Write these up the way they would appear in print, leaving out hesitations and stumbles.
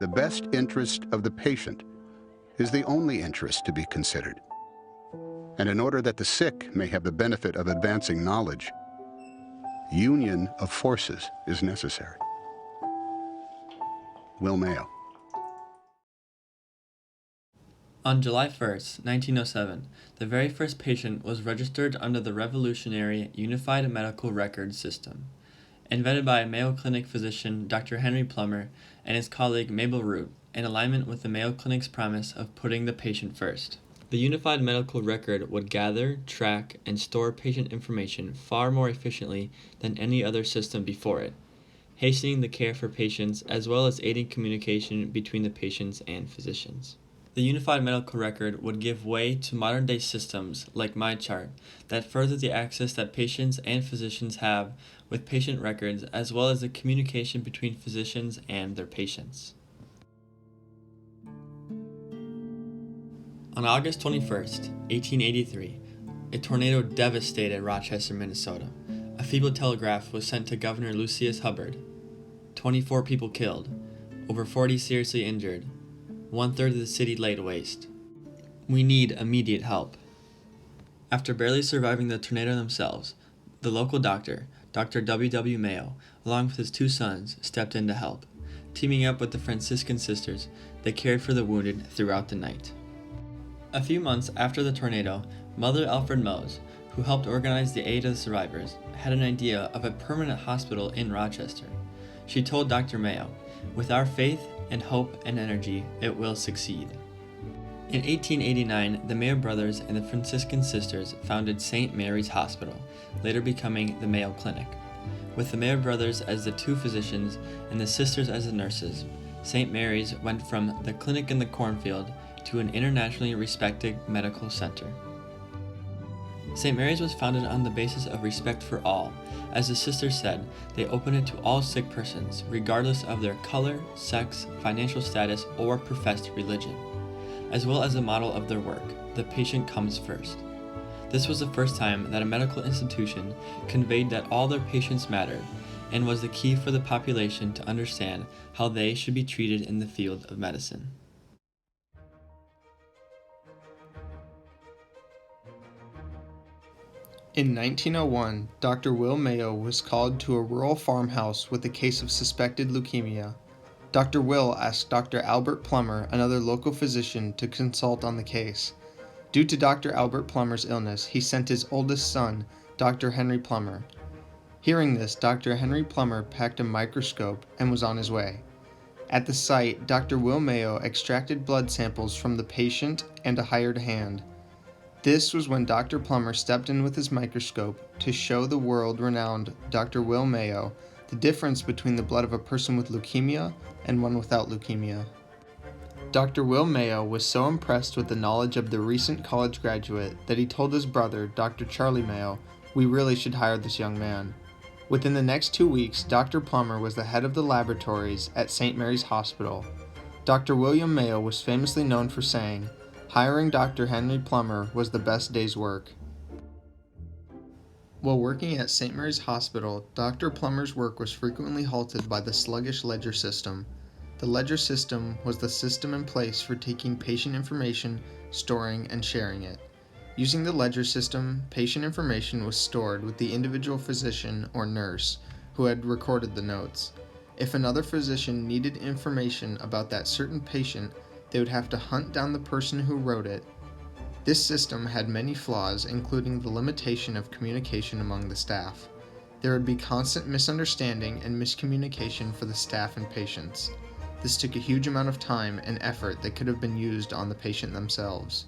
The best interest of the patient is the only interest to be considered. And in order that the sick may have the benefit of advancing knowledge, union of forces is necessary. Will Mayo. On July 1st, 1907, the very first patient was registered under the revolutionary Unified Medical Record System, invented by Mayo Clinic physician Dr. Henry Plummer and his colleague Mabel Root, in alignment with the Mayo Clinic's promise of putting the patient first. The Unified Medical Record would gather, track, and store patient information far more efficiently than any other system before it, hastening the care for patients as well as aiding communication between the patients and physicians. The Unified Medical Record would give way to modern-day systems like MyChart that further the access that patients and physicians have with patient records as well as the communication between physicians and their patients. On August 21st, 1883, a tornado devastated Rochester, Minnesota. A feeble telegraph was sent to Governor Lucius Hubbard. 24 people killed, over 40 seriously injured, 1/3 of the city laid waste. We need immediate help. After barely surviving the tornado themselves, the local doctor, Dr. W. Mayo, along with his 2 sons, stepped in to help. Teaming up with the Franciscan sisters, they cared for the wounded throughout the night. A few months after the tornado, Mother Alfred Mose, who helped organize the aid of the survivors, had an idea of a permanent hospital in Rochester. She told Dr. Mayo, "With our faith and hope and energy, it will succeed." In 1889, the Mayo brothers and the Franciscan sisters founded St. Mary's Hospital, later becoming the Mayo Clinic. With the Mayo brothers as the 2 physicians and the sisters as the nurses, St. Mary's went from the clinic in the cornfield to an internationally respected medical center. St. Mary's was founded on the basis of respect for all. As the sisters said, they opened it to all sick persons, regardless of their color, sex, financial status, or professed religion, as well as a model of their work: the patient comes first. This was the first time that a medical institution conveyed that all their patients mattered, and was the key for the population to understand how they should be treated in the field of medicine. In 1901, Dr. Will Mayo was called to a rural farmhouse with a case of suspected leukemia. Dr. Will asked Dr. Albert Plummer, another local physician, to consult on the case. Due to Dr. Albert Plummer's illness, he sent his oldest son, Dr. Henry Plummer. Hearing this, Dr. Henry Plummer packed a microscope and was on his way. At the site, Dr. Will Mayo extracted blood samples from the patient and a hired hand. This was when Dr. Plummer stepped in with his microscope to show the world-renowned Dr. Will Mayo the difference between the blood of a person with leukemia and one without leukemia. Dr. Will Mayo was so impressed with the knowledge of the recent college graduate that he told his brother, Dr. Charlie Mayo, "We really should hire this young man." Within the next 2 weeks, Dr. Plummer was the head of the laboratories at St. Mary's Hospital. Dr. William Mayo was famously known for saying, "Hiring Dr. Henry Plummer was the best day's work." While working at St. Mary's Hospital, Dr. Plummer's work was frequently halted by the sluggish ledger system. The ledger system was the system in place for taking patient information, storing, and sharing it. Using the ledger system, patient information was stored with the individual physician or nurse who had recorded the notes. If another physician needed information about that certain patient, they would have to hunt down the person who wrote it. This system had many flaws, including the limitation of communication among the staff. There would be constant misunderstanding and miscommunication for the staff and patients. This took a huge amount of time and effort that could have been used on the patient themselves,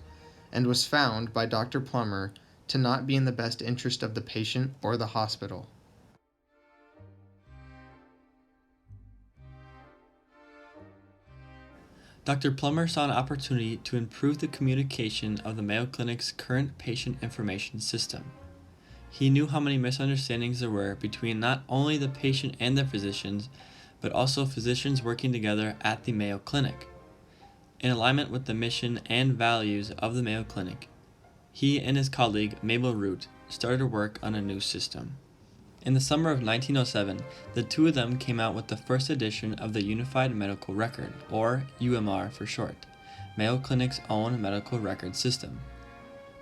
and was found by Dr. Plummer to not be in the best interest of the patient or the hospital. Dr. Plummer saw an opportunity to improve the communication of the Mayo Clinic's current patient information system. He knew how many misunderstandings there were between not only the patient and the physicians, but also physicians working together at the Mayo Clinic. In alignment with the mission and values of the Mayo Clinic, he and his colleague Mabel Root started work on a new system. In the summer of 1907, the two of them came out with the first edition of the Unified Medical Record, or UMR for short, Mayo Clinic's own medical record system.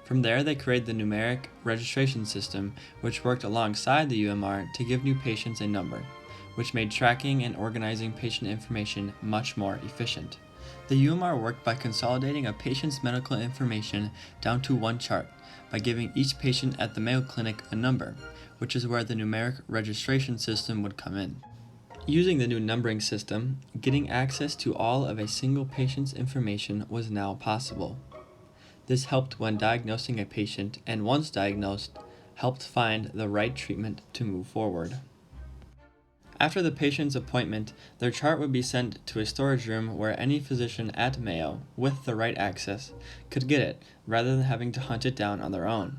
From there, they created the numeric registration system, which worked alongside the UMR to give new patients a number, which made tracking and organizing patient information much more efficient. The UMR worked by consolidating a patient's medical information down to one chart by giving each patient at the Mayo Clinic a number, which is where the numeric registration system would come in. Using the new numbering system, getting access to all of a single patient's information was now possible. This helped when diagnosing a patient, and once diagnosed, helped find the right treatment to move forward. After the patient's appointment, their chart would be sent to a storage room where any physician at Mayo, with the right access, could get it, rather than having to hunt it down on their own.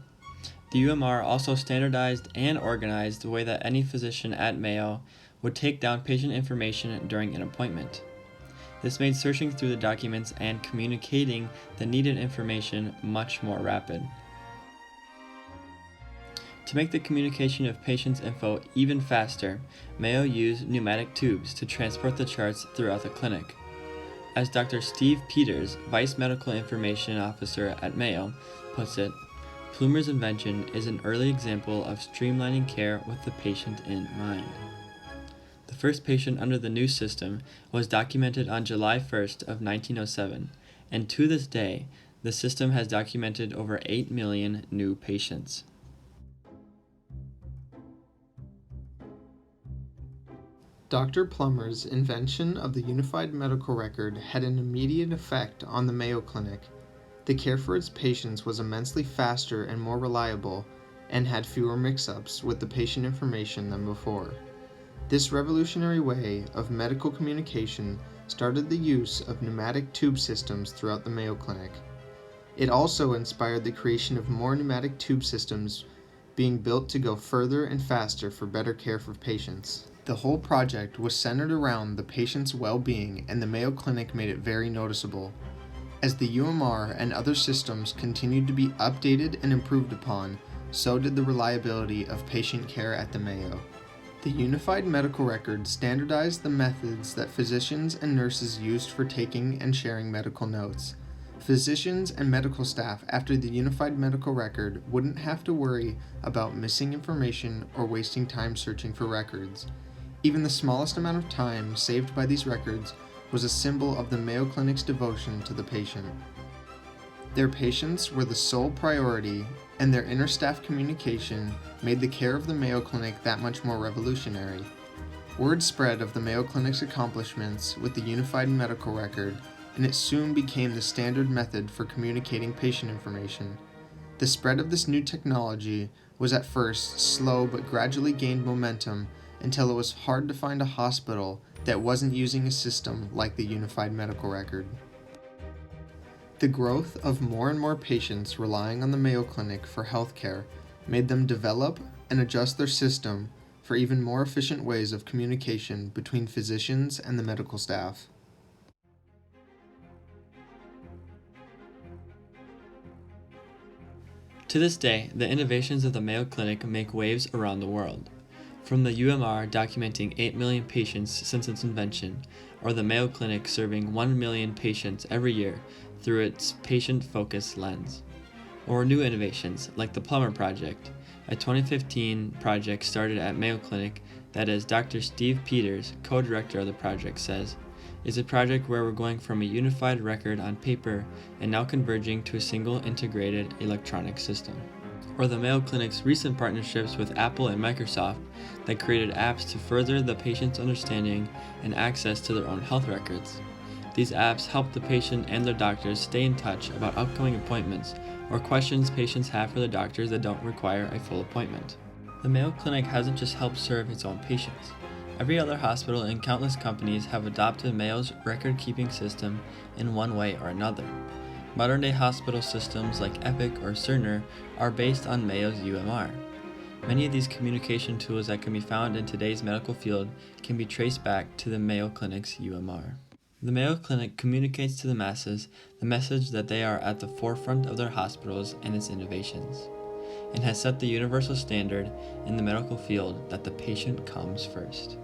The UMR also standardized and organized the way that any physician at Mayo would take down patient information during an appointment. This made searching through the documents and communicating the needed information much more rapid. To make the communication of patients' info even faster, Mayo used pneumatic tubes to transport the charts throughout the clinic. As Dr. Steve Peters, Vice Medical Information Officer at Mayo, puts it, Plumer's invention is an early example of streamlining care with the patient in mind. The first patient under the new system was documented on July 1st of 1907, and to this day, the system has documented over 8 million new patients. Dr. Plumer's invention of the Unified Medical Record had an immediate effect on the Mayo Clinic. The care for its patients was immensely faster and more reliable, and had fewer mix-ups with the patient information than before. This revolutionary way of medical communication started the use of pneumatic tube systems throughout the Mayo Clinic. It also inspired the creation of more pneumatic tube systems being built to go further and faster for better care for patients. The whole project was centered around the patient's well-being, and the Mayo Clinic made it very noticeable. As the UMR and other systems continued to be updated and improved upon, so did the reliability of patient care at the Mayo. The Unified Medical Record standardized the methods that physicians and nurses used for taking and sharing medical notes. Physicians and medical staff after the Unified Medical Record wouldn't have to worry about missing information or wasting time searching for records. Even the smallest amount of time saved by these records was a symbol of the Mayo Clinic's devotion to the patient. Their patients were the sole priority, and their inter-staff communication made the care of the Mayo Clinic that much more revolutionary. Word spread of the Mayo Clinic's accomplishments with the Unified Medical Record, and it soon became the standard method for communicating patient information. The spread of this new technology was at first slow but gradually gained momentum until it was hard to find a hospital that wasn't using a system like the Unified Medical Record. The growth of more and more patients relying on the Mayo Clinic for healthcare made them develop and adjust their system for even more efficient ways of communication between physicians and the medical staff. To this day, the innovations of the Mayo Clinic make waves around the world. From the UMR documenting 8 million patients since its invention, or the Mayo Clinic serving 1 million patients every year through its patient-focused lens. Or new innovations like the Plumer Project, a 2015 project started at Mayo Clinic that, as Dr. Steve Peters, co-director of the project, says, is a project where we're going from a unified record on paper and now converging to a single integrated electronic system. Or the Mayo Clinic's recent partnerships with Apple and Microsoft that created apps to further the patient's understanding and access to their own health records. These apps help the patient and their doctors stay in touch about upcoming appointments or questions patients have for their doctors that don't require a full appointment. The Mayo Clinic hasn't just helped serve its own patients. Every other hospital and countless companies have adopted Mayo's record-keeping system in one way or another. Modern-day hospital systems like Epic or Cerner are based on Mayo's UMR. Many of these communication tools that can be found in today's medical field can be traced back to the Mayo Clinic's UMR. The Mayo Clinic communicates to the masses the message that they are at the forefront of their hospitals and its innovations. and has set the universal standard in the medical field that the patient comes first.